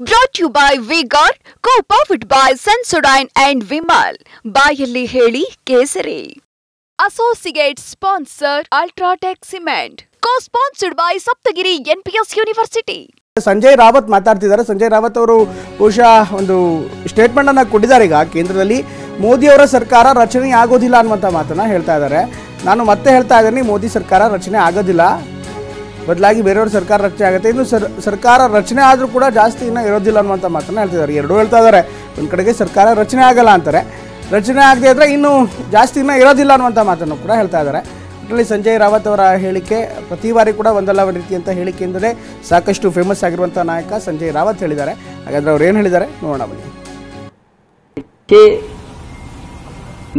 Brought to you by V-Guard, co-powered by Sensodyne and Vimal. ಬಾಯಲ್ಲಿ ಹೇಳಿ ಕೇಸರಿ. Associate sponsor Ultratech Cement. Co-sponsored by Saptagiri NPS University. Sanjay Rawat ಮಾತಾಡ್ತಿದ್ದಾರೆ. ಸಂಜಯ್ ರಾವತ್ ಅವರು ಬಹುಶಃ ಒಂದು ಸ್ಟೇಟ್ಮೆಂಟ್ ಅನ್ನು ಕೊಟ್ಟಿದ್ದಾರೆ. ಈಗ ಕೇಂದ್ರದಲ್ಲಿ ಮೋದಿ ಅವರ ಸರ್ಕಾರ ರಚನೆ ಆಗೋದಿಲ್ಲ ಅನ್ನುವಂಥ ಮಾತನ್ನ ಹೇಳ್ತಾ ಇದ್ದಾರೆ. ನಾನು ಮತ್ತೆ ಹೇಳ್ತಾ ಇದ್ದೀನಿ, ಮೋದಿ ಸರ್ಕಾರ ರಚನೆ ಆಗೋದಿಲ್ಲ, ಬದಲಾಗಿ ಬೇರೆಯವ್ರ ಸರ್ಕಾರ ರಚನೆ ಆಗುತ್ತೆ. ಇನ್ನು ಸರ್ಕಾರ ರಚನೆ ಆದರೂ ಕೂಡ ಜಾಸ್ತಿ ಇನ್ನೂ ಇರೋದಿಲ್ಲ ಅನ್ನುವಂಥ ಮಾತನ್ನು ಹೇಳ್ತಿದ್ದಾರೆ. ಎರಡೂ ಹೇಳ್ತಾ ಇದ್ದಾರೆ. ಒಂದು ಕಡೆಗೆ ಸರ್ಕಾರ ರಚನೆ ಆಗಲ್ಲ ಅಂತಾರೆ, ರಚನೆ ಆಗದೆ ಇದ್ದರೆ ಇನ್ನೂ ಜಾಸ್ತಿ ಇನ್ನೂ ಇರೋದಿಲ್ಲ ಅನ್ನುವಂಥ ಮಾತನ್ನು ಕೂಡ ಹೇಳ್ತಾ ಇದ್ದಾರೆ. ಒಟ್ಟಿನಲ್ಲಿ ಸಂಜಯ್ ರಾವತ್ ಅವರ ಹೇಳಿಕೆ ಪ್ರತಿ ಬಾರಿ ಕೂಡ ಒಂದಲ್ಲ ಒಂದು ರೀತಿಯಂಥ ಹೇಳಿಕೆಯಿಂದಲೇ ಸಾಕಷ್ಟು ಫೇಮಸ್ ಆಗಿರುವಂಥ ನಾಯಕ ಸಂಜಯ್ ರಾವತ್ ಹೇಳಿದ್ದಾರೆ. ಹಾಗಾದರೆ ಅವ್ರು ಏನು ಹೇಳಿದ್ದಾರೆ ನೋಡೋಣ ಬನ್ನಿ.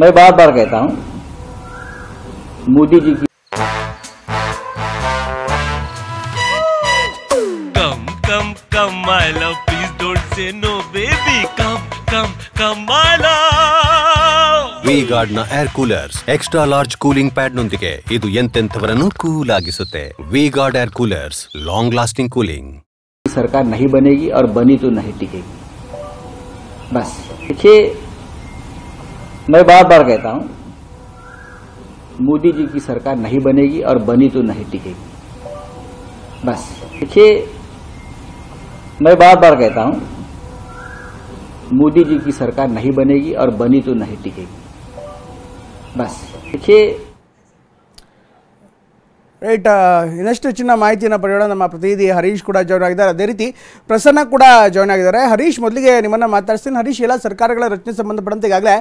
मैं बार बार कहता हूं मोदी जी की come my love, please don't say no baby, come my love. V-Guard ನ air coolers extra large cooling pad ನೊಂದಿಗೆ ಇದು ಎಂತೆಂಥವರನ್ನು ಕೂಲ್ ಆಗಿಸುತ್ತೆ. V-Guard air coolers, long lasting cooling. सरकार नहीं बनेगी और बनी तो नहीं टिकेगी. बस देखिए, मैं बार बार कहता हूं मोदी जी की सरकार नहीं बनेगी और बनी तो नहीं टिकेगी. बस देखिए, मैं बार बार कहता हूं मोदी जी की सरकार नहीं बनेगी और बनी तो नहीं टिकेगी. बस देखिए, ರೈಟ್. ಇನ್ನಷ್ಟು ಹೆಚ್ಚಿನ ಮಾಹಿತಿಯನ್ನು ಪಡೆಯೋಣ. ನಮ್ಮ ಪ್ರತಿನಿಧಿ ಹರೀಶ್ ಕೂಡ ಜಾಯ್ನ್ ಆಗಿದ್ದಾರೆ, ಅದೇ ರೀತಿ ಪ್ರಸನ್ನ ಕೂಡ ಜಾಯ್ನ್ ಆಗಿದ್ದಾರೆ. ಹರೀಶ್, ಮೊದಲಿಗೆ ನಿಮ್ಮನ್ನು ಮಾತಾಡ್ತೀನಿ. ಹರೀಶ್, ಎಲ್ಲ ಸರ್ಕಾರಗಳ ರಚನೆ ಸಂಬಂಧಪಟ್ಟಂತೆ ಈಗಾಗಲೇ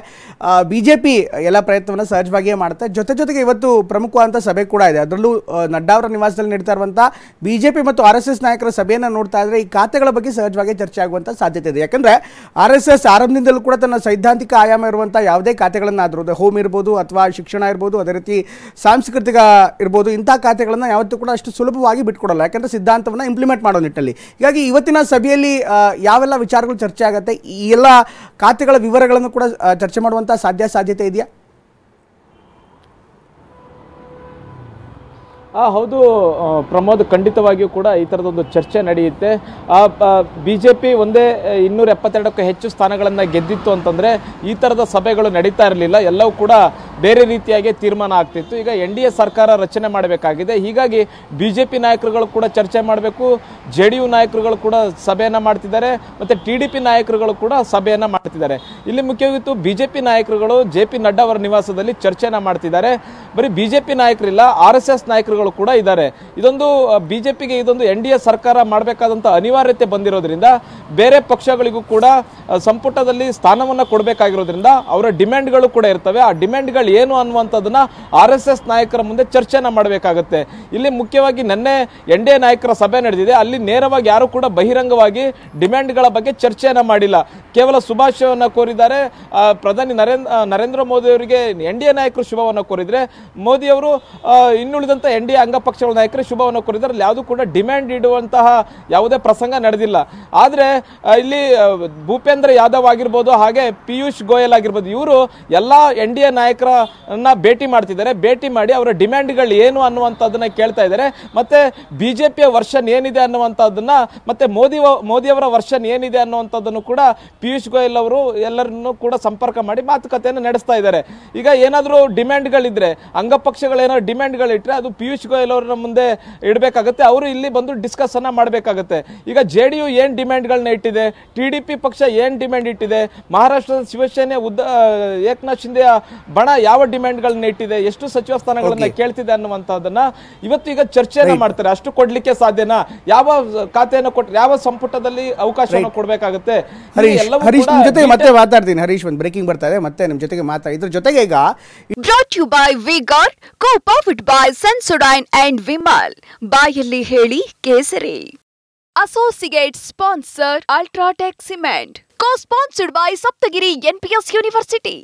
BJP ಎಲ್ಲ ಪ್ರಯತ್ನವನ್ನು ಸಹಜವಾಗಿಯೇ ಮಾಡುತ್ತೆ. ಜೊತೆಗೆ ಇವತ್ತು ಪ್ರಮುಖವಾದಂಥ ಸಭೆ ಕೂಡ ಇದೆ. ಅದರಲ್ಲೂ ನಡ್ಡಾ ಅವರ ನಿವಾಸದಲ್ಲಿ ನಡೀತಾ ಇರುವಂಥ BJP ಮತ್ತು RSS ನಾಯಕರ ಸಭೆಯನ್ನು ನೋಡ್ತಾ ಇದ್ದರೆ ಈ ಖಾತೆಗಳ ಬಗ್ಗೆ ಸಹಜವಾಗಿ ಚರ್ಚೆ ಆಗುವಂಥ ಸಾಧ್ಯತೆ ಇದೆ. ಯಾಕಂದರೆ RSS ಆರಂಭದಿಂದಲೂ ಕೂಡ ತನ್ನ ಸೈದ್ಧಾಂತಿಕ ಆಯಾಮ ಇರುವಂಥ ಯಾವುದೇ ಖಾತೆಗಳನ್ನಾದರೂ, ಹೋಮ್ ಇರ್ಬೋದು ಅಥವಾ ಶಿಕ್ಷಣ ಇರ್ಬೋದು, ಅದೇ ರೀತಿ ಸಾಂಸ್ಕೃತಿಕ ಇರ್ಬೋದು, ಇಂಥ ಖಾತೆಗಳನ್ನು ಯಾವತ್ತೂ ಕೂಡ ಅಷ್ಟು ಸುಲಭವಾಗಿ ಬಿಟ್ಕೊಡಲ್ಲ, ಯಾಕಂದರೆ ಸಿದ್ಧಾಂತವನ್ನು ಇಂಪ್ಲಿಮೆಂಟ್ ಮಾಡೋ ನಿಟ್ಟಲ್ಲಿ. ಹೀಗಾಗಿ ಇವತ್ತಿನ ಸಭೆಯಲ್ಲಿ ಯಾವೆಲ್ಲ ವಿಚಾರಗಳು ಚರ್ಚೆ ಆಗುತ್ತೆ, ಈ ಎಲ್ಲ ಖಾತೆಗಳ ವಿವರಗಳನ್ನು ಕೂಡ ಚರ್ಚೆ ಮಾಡುವಂಥ ಸಾಧ್ಯತೆ ಇದೆಯಾ? ಹೌದು ಪ್ರಮೋದ್, ಖಂಡಿತವಾಗಿಯೂ ಕೂಡ ಈ ಥರದೊಂದು ಚರ್ಚೆ ನಡೆಯುತ್ತೆ. BJP ಒಂದೇ 272ಕ್ಕೂ ಹೆಚ್ಚು ಸ್ಥಾನಗಳನ್ನು ಗೆದ್ದಿತ್ತು ಅಂತಂದರೆ ಈ ಥರದ ಸಭೆಗಳು ನಡೀತಾ ಇರಲಿಲ್ಲ, ಎಲ್ಲವೂ ಕೂಡ ಬೇರೆ ರೀತಿಯಾಗಿ ತೀರ್ಮಾನ ಆಗ್ತಿತ್ತು. ಈಗ NDA ಸರ್ಕಾರ ರಚನೆ ಮಾಡಬೇಕಾಗಿದೆ. ಹೀಗಾಗಿ BJP ನಾಯಕರುಗಳು ಕೂಡ ಚರ್ಚೆ ಮಾಡಬೇಕು, JDU ನಾಯಕರುಗಳು ಕೂಡ ಸಭೆಯನ್ನು ಮಾಡ್ತಿದ್ದಾರೆ, ಮತ್ತು TDP ನಾಯಕರುಗಳು ಕೂಡ ಸಭೆಯನ್ನು ಮಾಡ್ತಿದ್ದಾರೆ. ಇಲ್ಲಿ ಮುಖ್ಯವಾಗಿತ್ತು BJP ನಾಯಕರುಗಳು JP ನಡ್ಡಾ ಅವರ ನಿವಾಸದಲ್ಲಿ ಚರ್ಚೆಯನ್ನು ಮಾಡ್ತಿದ್ದಾರೆ. ಬರೀ BJP ನಾಯಕರಿಲ್ಲ, RSS ನಾಯಕರುಗಳು ಕೂಡ ಇದ್ದಾರೆ. ಇದೊಂದು BJPಗೆ ಇದೊಂದು NDA ಸರ್ಕಾರ ಮಾಡಬೇಕಾದಂಥ ಅನಿವಾರ್ಯತೆ ಬಂದಿರೋದ್ರಿಂದ ಬೇರೆ ಪಕ್ಷಗಳಿಗೂ ಕೂಡ ಸಂಪುಟದಲ್ಲಿ ಸ್ಥಾನವನ್ನು ಕೊಡಬೇಕಾಗಿರೋದ್ರಿಂದ ಅವರ ಡಿಮ್ಯಾಂಡ್ಗಳು ಕೂಡ ಇರ್ತವೆ. ಆ ಡಿಮ್ಯಾಂಡ್ಗಳು ಏನು ಅನ್ನುವಂಥದ್ದನ್ನ RSS ನಾಯಕರ ಮುಂದೆ ಚರ್ಚೆನ ಮಾಡಬೇಕಾಗುತ್ತೆ. ಇಲ್ಲಿ ಮುಖ್ಯವಾಗಿ ನಿನ್ನೆ NDA ನಾಯಕರ ಸಭೆ ನಡೆದಿದೆ. ಅಲ್ಲಿ ನೇರವಾಗಿ ಯಾರು ಕೂಡ ಬಹಿರಂಗವಾಗಿ ಡಿಮ್ಯಾಂಡ್ಗಳ ಬಗ್ಗೆ ಚರ್ಚೆಯನ್ನ ಮಾಡಿಲ್ಲ, ಕೇವಲ ಶುಭಾಶಯವನ್ನು ಕೋರಿದ್ದಾರೆ. ಪ್ರಧಾನಿ ನರೇಂದ್ರ ಮೋದಿ ಅವರಿಗೆ NDA ನಾಯಕರು ಶುಭವನ್ನು ಕೋರಿದ್ರೆ, ಮೋದಿ ಅವರು ಇನ್ನುಳಿದಂಥ NDA ಅಂಗಪಕ್ಷಗಳ ನಾಯಕರು ಶುಭವನ್ನು ಕೋರಿದ್ದಾರೆ. ಯಾವುದೂ ಕೂಡ ಡಿಮ್ಯಾಂಡ್ ಇಡುವಂತಹ ಯಾವುದೇ ಪ್ರಸಂಗ ನಡೆದಿಲ್ಲ. ಆದರೆ ಇಲ್ಲಿ ಭೂಪೇಂದ್ರ ಯಾದವ್ ಆಗಿರ್ಬೋದು, ಹಾಗೆ ಪಿಯೂಷ್ ಗೋಯಲ್ ಆಗಿರ್ಬೋದು, ಇವರು ಎಲ್ಲ NDA ನಾಯಕರನ್ನ ಭೇಟಿ ಮಾಡ್ತಿದ್ದಾರೆ. ಭೇಟಿ ಮಾಡಿ ಅವರ ಡಿಮ್ಯಾಂಡ್ಗಳು ಏನು ಅನ್ನುವಂಥದ್ದನ್ನ ಕೇಳ್ತಾ ಇದ್ದಾರೆ. ಮತ್ತೆ BJPಯ ವರ್ಷನ್ ಏನಿದೆ ಅನ್ನುವಂಥದ್ದನ್ನ, ಮತ್ತೆ ಮೋದಿಯವರ ವರ್ಷನ್ ಏನಿದೆ ಅನ್ನುವಂಥದ್ದನ್ನು ಕೂಡ ಪಿಯೂಷ್ ಗೋಯಲ್ ಅವರು ಎಲ್ಲರನ್ನು ಕೂಡ ಸಂಪರ್ಕ ಮಾಡಿ ಮಾತುಕತೆಯನ್ನು ನಡೆಸ್ತಾ ಇದ್ದಾರೆ. ಈಗ ಏನಾದರೂ ಡಿಮ್ಯಾಂಡ್ಗಳಿದ್ರೆ, ಅಂಗಪಕ್ಷಗಳು ಏನಾದ್ರು ಡಿಮ್ಯಾಂಡ್ಗಳಿಟ್ರೆ ಅದು ಪಿಯೂಷ್ ಗೋಯಲ್ ಅವರ ಮುಂದೆ ಇಡಬೇಕಾಗುತ್ತೆ. ಅವರು ಇಲ್ಲಿ ಬಂದು ಡಿಸ್ಕಸ್ ಅನ್ನ ಮಾಡಬೇಕಾಗುತ್ತೆ. ಈಗ JDU ಏನ್ ಡಿಮ್ಯಾಂಡ್ಗಳನ್ನ ಇಟ್ಟಿದೆ, TDP ಪಕ್ಷ ಏನ್ ಡಿಮ್ಯಾಂಡ್ ಇಟ್ಟಿದೆ, ಮಹಾರಾಷ್ಟ್ರದ ಶಿವಸೇನೆ ಏಕನಾಥ್ ಶಿಂದೆ ಬಣ ಯಾವ ಡಿಮ್ಯಾಂಡ್ಗಳನ್ನ ಇಟ್ಟಿದೆ, ಎಷ್ಟು ಸಚಿವ ಸ್ಥಾನಗಳನ್ನ ಕೇಳ್ತಿದೆ ಅನ್ನುವಂಥದ್ದನ್ನ ಇವತ್ತು ಈಗ ಚರ್ಚೆಯನ್ನ ಮಾಡ್ತಾರೆ. ಅಷ್ಟು ಕೊಡ್ಲಿಕ್ಕೆ ಸಾಧ್ಯನಾ? ಯಾವ ಖಾತೆಯನ್ನು ಕೊಟ್ಟರೆ, ಯಾವ ಸಂಪುಟದಲ್ಲಿ ಅವಕಾಶವನ್ನು ಕೊಡಬೇಕಾಗುತ್ತೆ? ಹರೀಶ್, ನಿಮ್ ಜೊತೆ ಮತ್ತೆ ಮಾತಾಡ್ತೀನಿ. ಹರೀಶ್, ಒಂದು ಬ್ರೇಕಿಂಗ್ ಬರ್ತಾ ಇದೆ, ಮತ್ತೆ ನಿಮ್ ಜೊತೆಗೆ ಮಾತಾಡಿ. ಇದ್ರ ಜೊತೆಗೆ ಈಗ Brought to you by V-Guard, co-powered by Sensodyne and Vimal. ಬಾಯಲ್ಲಿ ಹೇಳಿ ಕೇಸರಿ. Associate sponsor Ultratech Cement. Co-sponsored by Saptagiri NPS University.